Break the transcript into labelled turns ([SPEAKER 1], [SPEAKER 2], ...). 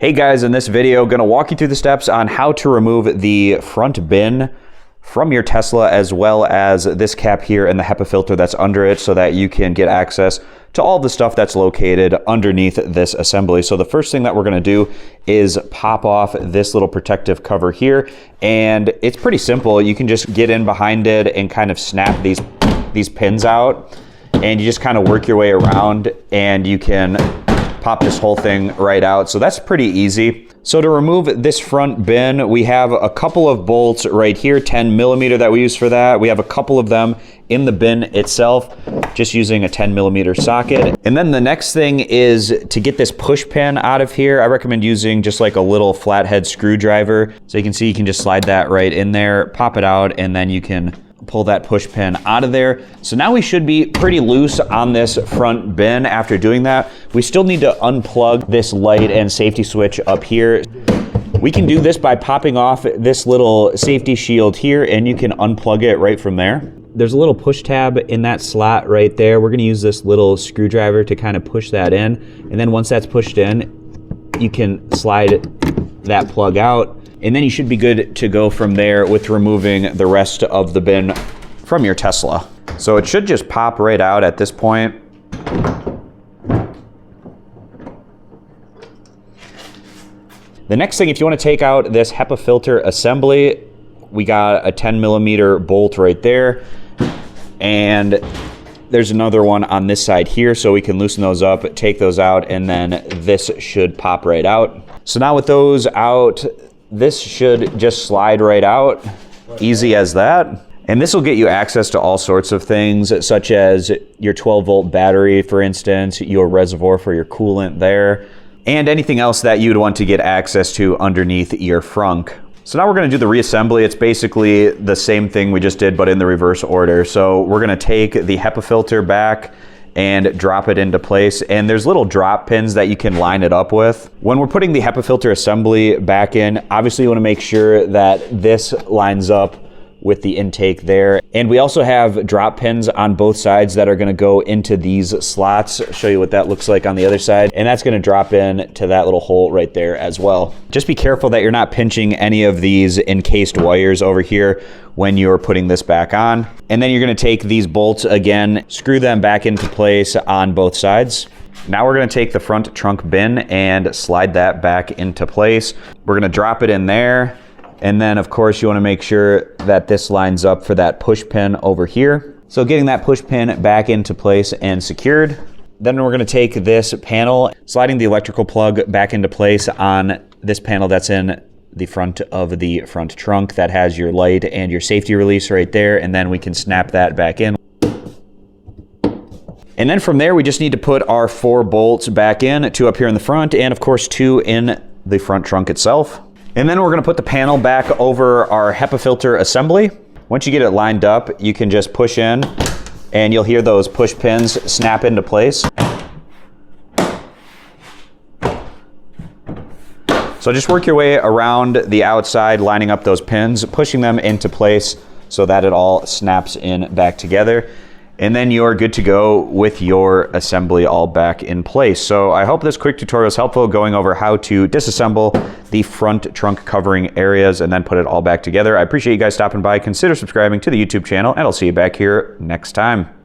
[SPEAKER 1] Hey guys, in this video, gonna walk you through the steps on how to remove the front bin from your Tesla, as well as this cap here and the HEPA filter that's under it, so that you can get access to all the stuff that's located underneath this assembly. So the first thing that we're gonna do is pop off this little protective cover here, and it's pretty simple. You can just get in behind it and kind of snap these pins out, and you just kind of work your way around and you can pop this whole thing right out. So that's pretty easy. So to remove this front bin, we have a couple of bolts right here, 10mm that we use for that. We have a couple of them in the bin itself, just using a 10mm socket. And then the next thing is to get this push pin out of here. I recommend using just like a little flathead screwdriver. So you can see you can just slide that right in there, pop it out, and then you can pull that push pin out of there. So now we should be pretty loose on this front bin after doing that. We still need to unplug this light and safety switch up here. We can do this by popping off this little safety shield here, and you can unplug it right from there. There's a little push tab in that slot right there. We're gonna use this little screwdriver to kind of push that in. And then once that's pushed in, you can slide that plug out. And then you should be good to go from there with removing the rest of the bin from your Tesla. So it should just pop right out at this point. The next thing, if you want to take out this HEPA filter assembly, we got a 10mm bolt right there. And there's another one on this side here, so we can loosen those up, take those out, and then this should pop right out. So now with those out, this should just slide right out, easy as that. And this will get you access to all sorts of things, such as your 12-volt battery, for instance, your reservoir for your coolant there, and anything else that you'd want to get access to underneath your Frunk. So now we're gonna do the reassembly. It's basically the same thing we just did, but in the reverse order. So we're gonna take the HEPA filter back and drop it into place. And there's little drop pins that you can line it up with. When we're putting the HEPA filter assembly back in, obviously you wanna make sure that this lines up with the intake there. And we also have drop pins on both sides that are gonna go into these slots. I'll show you what that looks like on the other side. And that's gonna drop in to that little hole right there as well. Just be careful that you're not pinching any of these encased wires over here when you're putting this back on. And then you're gonna take these bolts again, screw them back into place on both sides. Now we're gonna take the front trunk bin and slide that back into place. We're gonna drop it in there. And then of course you wanna make sure that this lines up for that push pin over here. So getting that push pin back into place and secured. Then we're gonna take this panel, sliding the electrical plug back into place on this panel that's in the front of the front trunk that has your light and your safety release right there. And then we can snap that back in. And then from there, we just need to put our 4 bolts back in, 2 up here in the front, and of course 2 in the front trunk itself. And then we're gonna put the panel back over our HEPA filter assembly. Once you get it lined up, you can just push in and you'll hear those push pins snap into place. So just work your way around the outside, lining up those pins, pushing them into place so that it all snaps in back together. And then you're good to go with your assembly all back in place. So I hope this quick tutorial is helpful, going over how to disassemble the front trunk covering areas and then put it all back together. I appreciate you guys stopping by. Consider subscribing to the YouTube channel, and I'll see you back here next time.